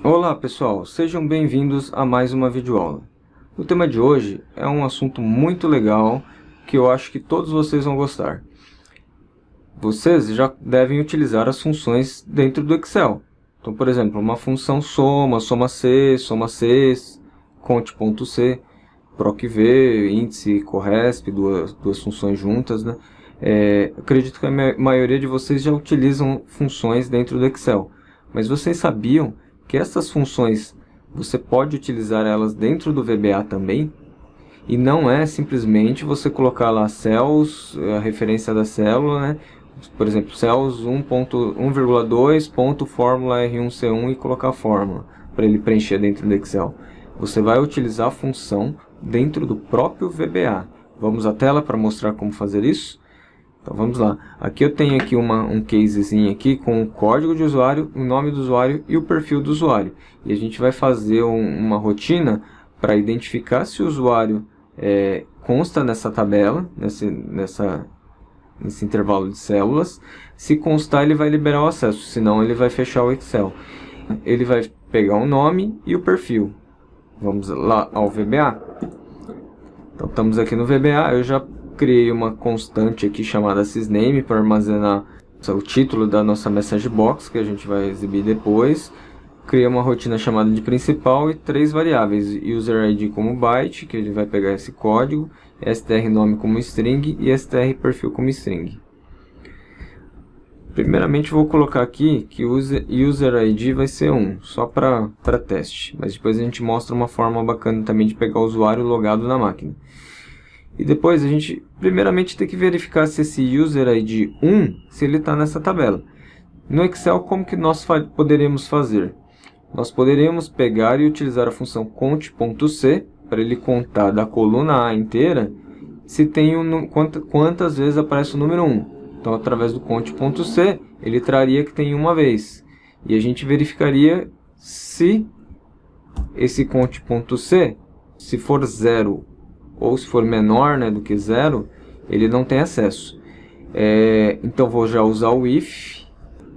Olá pessoal, sejam bem-vindos a mais uma videoaula. O tema de hoje é um assunto muito legal que eu acho que todos vocês vão gostar. Vocês já devem utilizar as funções dentro do Excel. Então, por exemplo, uma função soma, soma-c, conte.c, proc-v, índice, corresp, duas funções juntas, né? Acredito que a maioria de vocês já utilizam funções dentro do Excel. Mas vocês sabiam que essas funções, você pode utilizar elas dentro do VBA também? E não é simplesmente você colocar lá cells, a referência da célula, né? Por exemplo, cells 1.1,2, fórmula R1C1 e colocar a fórmula para ele preencher dentro do Excel. Você vai utilizar a função dentro do próprio VBA. Vamos à tela para mostrar como fazer isso? Então vamos lá. Aqui eu tenho aqui um casezinho aqui com o código de usuário, o nome do usuário e o perfil do usuário. E a gente vai fazer uma rotina para identificar se o usuário consta nessa tabela, nesse intervalo de células. Se constar, ele vai liberar o acesso, senão ele vai fechar o Excel. Ele vai pegar o nome e o perfil. Vamos lá ao VBA. Então estamos aqui no VBA, eu já criei uma constante aqui chamada sysname para armazenar o título da nossa message box, que a gente vai exibir depois. Criei uma rotina chamada de principal e 3 variáveis, user ID como byte, que ele vai pegar esse código, str nome como string e str perfil como string. Primeiramente vou colocar aqui que o user ID vai ser 1, só para teste, mas depois a gente mostra uma forma bacana também de pegar o usuário logado na máquina. E depois a gente primeiramente tem que verificar se esse user ID 1, se ele está nessa tabela. No Excel, como que nós poderíamos fazer? Nós poderíamos pegar e utilizar a função conte.c para ele contar da coluna A inteira se tem quantas vezes aparece o número 1. Então, através do conte.c, ele traria que tem uma vez. E a gente verificaria se esse conte.c, se for 0 ou se for menor, né, do que 0, ele não tem acesso. Então, vou já usar o if,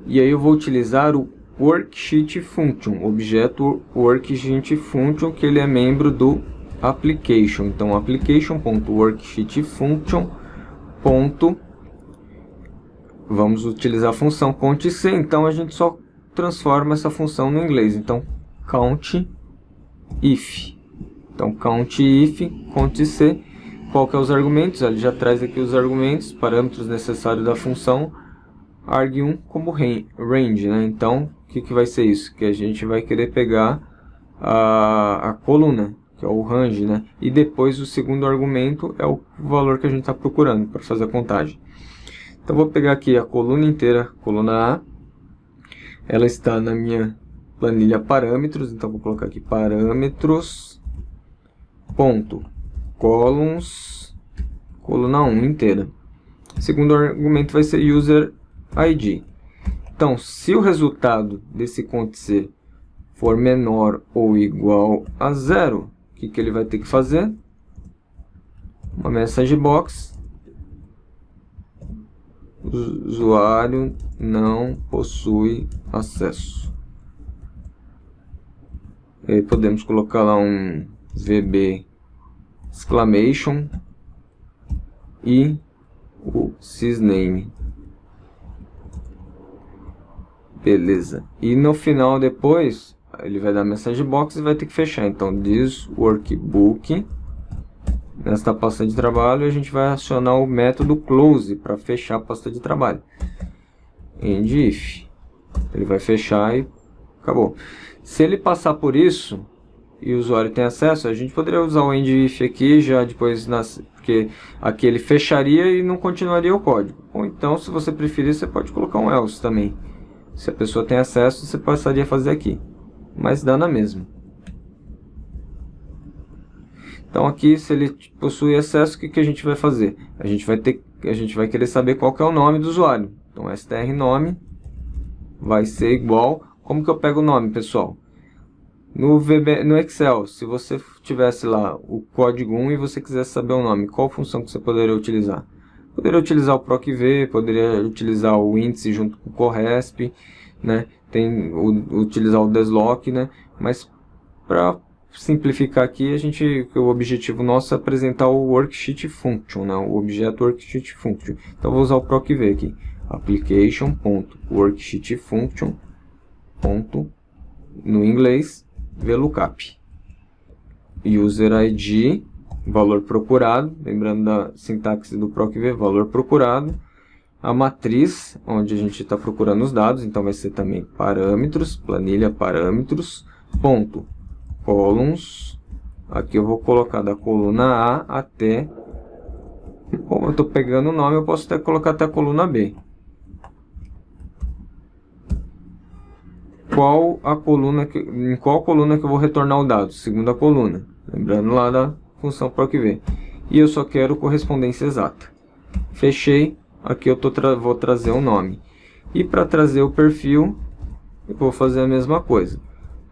e aí eu vou utilizar o worksheet function, objeto worksheet function, que ele é membro do application. Então, application.worksheetfunction. Vamos utilizar a função count.c, então a gente só transforma essa função no inglês. Então, count if. Então, count if, count.c. Qual que é os argumentos? Ele já traz aqui os argumentos, parâmetros necessários da função, arg1 como range, né? Então, o que vai ser isso? Que a gente vai querer pegar a coluna, que é o range, né? E depois o segundo argumento é o valor que a gente está procurando para fazer a contagem. Então, vou pegar aqui a coluna inteira, coluna A. Ela está na minha planilha parâmetros, então vou colocar aqui parâmetros, ponto, columns, coluna 1 inteira. O segundo argumento vai ser user ID. Então, se o resultado desse conte.c for menor ou igual a 0, o que ele vai ter que fazer? Uma message box. O usuário não possui acesso. E aí podemos colocar lá um VB exclamation e o sysname. Beleza. E no final depois, ele vai dar message box e vai ter que fechar. Então, this workbook. Nesta pasta de trabalho, a gente vai acionar o método close para fechar a pasta de trabalho. End if. Ele vai fechar e acabou. Se ele passar por isso e o usuário tem acesso, a gente poderia usar o end if aqui já depois, porque aqui ele fecharia e não continuaria o código. Ou então, se você preferir, você pode colocar um else também. Se a pessoa tem acesso, você passaria a fazer aqui. Mas dá na mesma. Então aqui, se ele possui acesso, o que a gente vai fazer? A gente vai querer saber qual que é o nome do usuário. Então, str nome vai ser igual. Como que eu pego o nome, pessoal? No Excel, se você tivesse lá o código 1 e você quisesse saber o nome, qual função que você poderia utilizar? Poderia utilizar o proc-v, poderia utilizar o índice junto com o corresp, né? tem utilizar o desloc, né? Mas para simplificar aqui, o objetivo nosso é apresentar o worksheet function, né? O objeto worksheet function. Então vou usar o proc-v aqui, application.worksheetfunction. No inglês, VLOOKUP. User ID, valor procurado, lembrando da sintaxe do proc-v, valor procurado. A matriz, onde a gente está procurando os dados, então vai ser também parâmetros, planilha parâmetros, ponto, columns. Aqui eu vou colocar da coluna A até, como eu estou pegando o nome, eu posso até colocar até a coluna B. Em qual coluna que eu vou retornar o dado? Segunda coluna. Lembrando lá da função proc-v. E eu só quero correspondência exata. Fechei. Aqui eu vou trazer o nome. E para trazer o perfil, eu vou fazer a mesma coisa.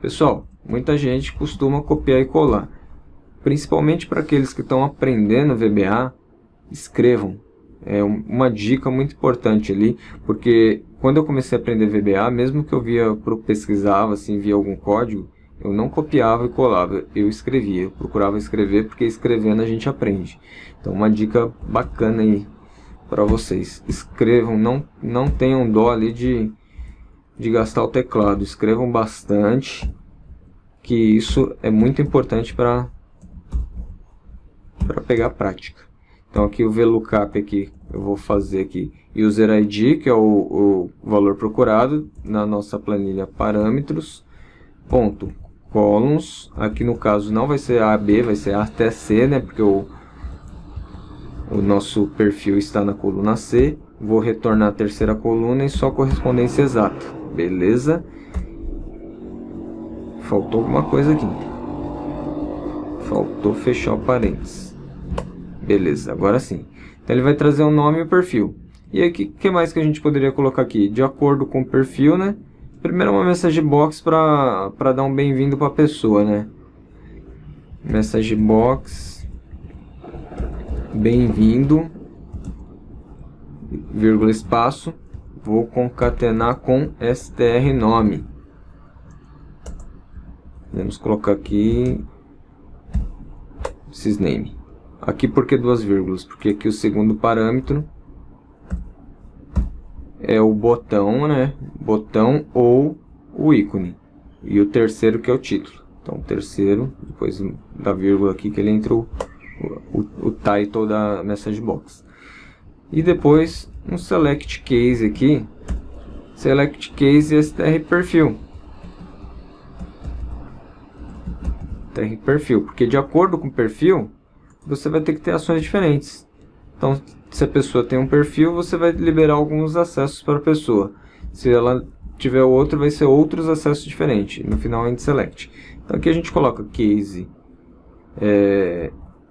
Pessoal, muita gente costuma copiar e colar. Principalmente para aqueles que estão aprendendo VBA, escrevam. É uma dica muito importante ali, porque quando eu comecei a aprender VBA, mesmo que eu pesquisava, assim, via algum código, eu não copiava e colava, eu escrevia, eu procurava escrever, porque escrevendo a gente aprende. Então uma dica bacana aí para vocês, escrevam, não tenham dó ali de gastar o teclado, escrevam bastante, que isso é muito importante para pegar prática. Então aqui o VLOOKUP aqui, eu vou fazer aqui user ID, que é o valor procurado na nossa planilha parâmetros, ponto, columns, aqui no caso não vai ser A, B, vai ser A até C, né, porque o nosso perfil está na coluna C, vou retornar a terceira coluna e só correspondência exata, beleza? Faltou alguma coisa aqui, faltou fechar o parênteses. Beleza, agora sim. Então ele vai trazer o nome e o perfil. E aí, o que mais que a gente poderia colocar aqui? De acordo com o perfil, né? Primeiro uma message box para dar um bem-vindo para a pessoa, né? Message box, bem-vindo, vírgula, espaço. Vou concatenar com str nome. Vamos colocar aqui sysname. Aqui por que duas vírgulas? Porque aqui o segundo parâmetro é o botão, né? Botão ou o ícone. E o terceiro que é o título. Então o terceiro, depois da vírgula aqui que ele entra o title da message box. E depois um select case aqui. Select case str perfil. Str perfil, porque de acordo com o perfil, você vai ter que ter ações diferentes. Então, se a pessoa tem um perfil, você vai liberar alguns acessos para a pessoa. Se ela tiver outro, vai ser outros acessos diferentes. No final, end select. Então, aqui a gente coloca case,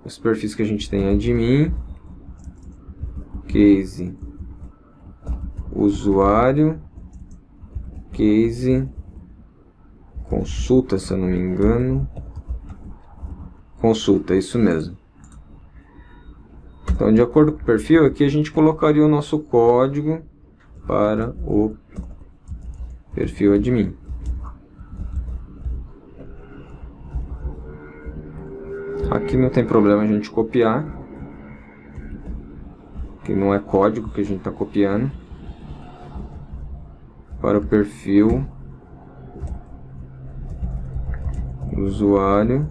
os perfis que a gente tem, admin, case, usuário, case, consulta, se eu não me engano. Consulta, isso mesmo. Então, de acordo com o perfil, aqui a gente colocaria o nosso código para o perfil admin. Aqui não tem problema a gente copiar, que não é código que a gente está copiando. Para o perfil usuário.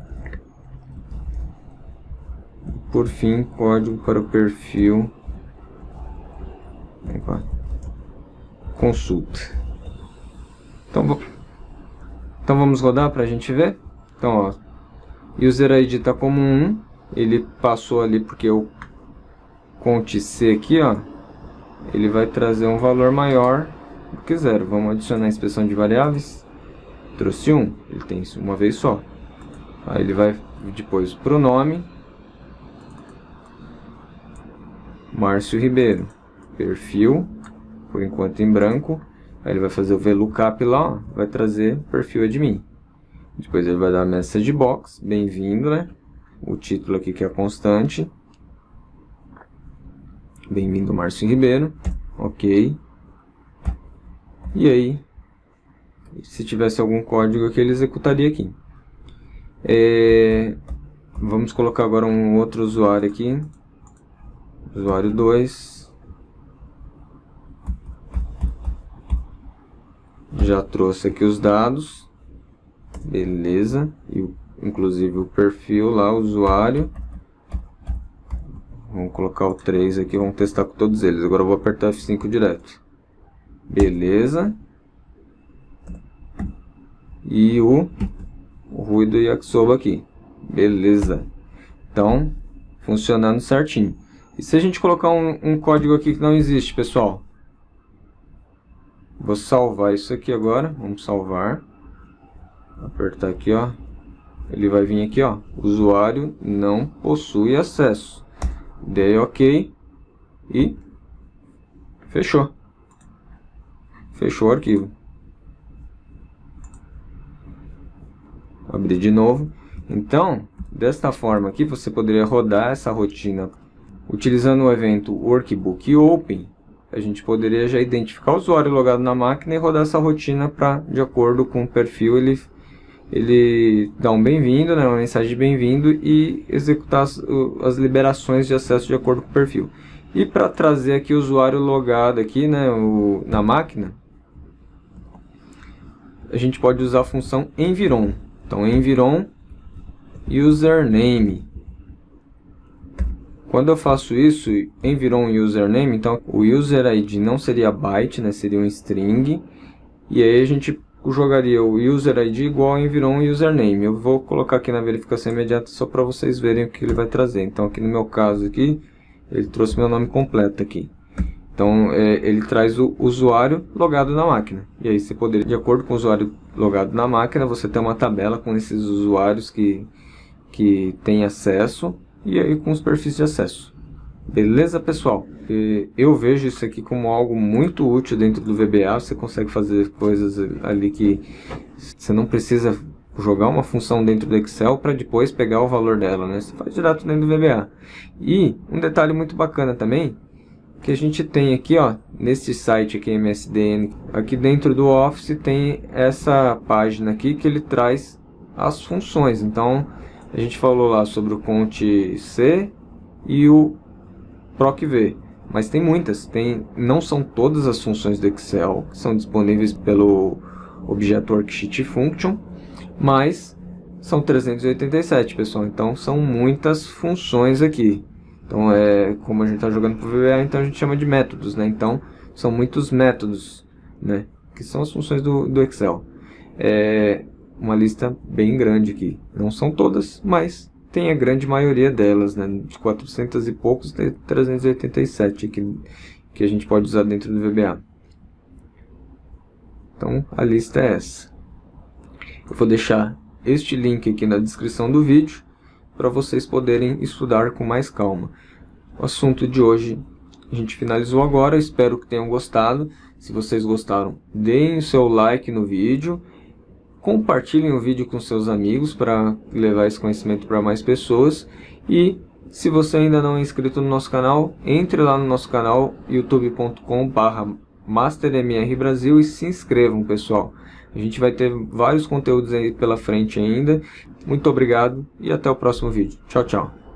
Por fim, código para o perfil consulta. Então vamos rodar para a gente ver. Então, ó, user ID está como 1, ele passou ali porque o cont C aqui, ó, ele vai trazer um valor maior do que 0. Vamos adicionar a inspeção de variáveis. Trouxe 1, ele tem isso uma vez só. Aí ele vai depois para o nome. Márcio Ribeiro, perfil, por enquanto em branco. Aí ele vai fazer o VLOOKUP lá, ó, vai trazer perfil admin. Depois ele vai dar message box, bem-vindo, né? O título aqui que é constante. Bem-vindo, Márcio Ribeiro. Ok. E aí, Se tivesse algum código aqui, ele executaria aqui. Vamos colocar agora um outro usuário aqui. Usuário 2. Já trouxe aqui os dados. Beleza. E inclusive o perfil lá, o usuário. Vamos colocar o 3 aqui, vamos testar com todos eles. Agora eu vou apertar F5 direto. Beleza. E o Rui do Yakisoba aqui. Beleza. Então, funcionando certinho. E se a gente colocar um código aqui que não existe, pessoal? Vou salvar isso aqui agora. Vamos salvar. Apertar aqui, ó. Ele vai vir aqui, ó. Usuário não possui acesso. Dei OK. E fechou. Fechou o arquivo. Abrir de novo. Então, desta forma aqui, você poderia rodar essa rotina utilizando o evento Workbook Open. A gente poderia já identificar o usuário logado na máquina e rodar essa rotina para, de acordo com o perfil, ele dá um bem-vindo, né, uma mensagem de bem-vindo e executar as liberações de acesso de acordo com o perfil. E para trazer aqui o usuário logado aqui, né, na máquina, a gente pode usar a função environ. Então, environ username. Quando eu faço isso, environ username, então o user ID não seria byte, né, seria um string. E aí a gente jogaria o user ID igual a environ username. Eu vou colocar aqui na verificação imediata só para vocês verem o que ele vai trazer. Então, aqui no meu caso aqui, ele trouxe meu nome completo aqui. Então, ele traz o usuário logado na máquina. E aí, você poderia, de acordo com o usuário logado na máquina, você tem uma tabela com esses usuários que têm acesso e aí com os perfis de acesso. Beleza, pessoal? Eu vejo isso aqui como algo muito útil dentro do VBA. Você consegue fazer coisas ali que você não precisa jogar uma função dentro do Excel para depois pegar o valor dela, né? Você faz direto dentro do VBA. E um detalhe muito bacana também, que a gente tem aqui, ó, nesse site aqui, MSDN, aqui dentro do Office tem essa página aqui que ele traz as funções. Então, a gente falou lá sobre o cont.c e o procv, mas tem muitas, não são todas as funções do Excel que são disponíveis pelo objeto Worksheet Function, mas são 387, pessoal, então são muitas funções aqui. Então, como a gente está jogando para o VBA, então a gente chama de métodos, né? Então, são muitos métodos, né? Que são as funções do Excel. Uma lista bem grande aqui. Não são todas, mas tem a grande maioria delas, né? De 400 e poucos, tem 387 aqui, que a gente pode usar dentro do VBA. Então, a lista é essa. Eu vou deixar este link aqui na descrição do vídeo, para vocês poderem estudar com mais calma. O assunto de hoje a gente finalizou agora, espero que tenham gostado. Se vocês gostaram, deem o seu like no vídeo, compartilhem o vídeo com seus amigos para levar esse conhecimento para mais pessoas. E se você ainda não é inscrito no nosso canal, entre lá no nosso canal youtube.com/mastermrbrasil e se inscrevam, pessoal. A gente vai ter vários conteúdos aí pela frente ainda. Muito obrigado e até o próximo vídeo. Tchau, tchau.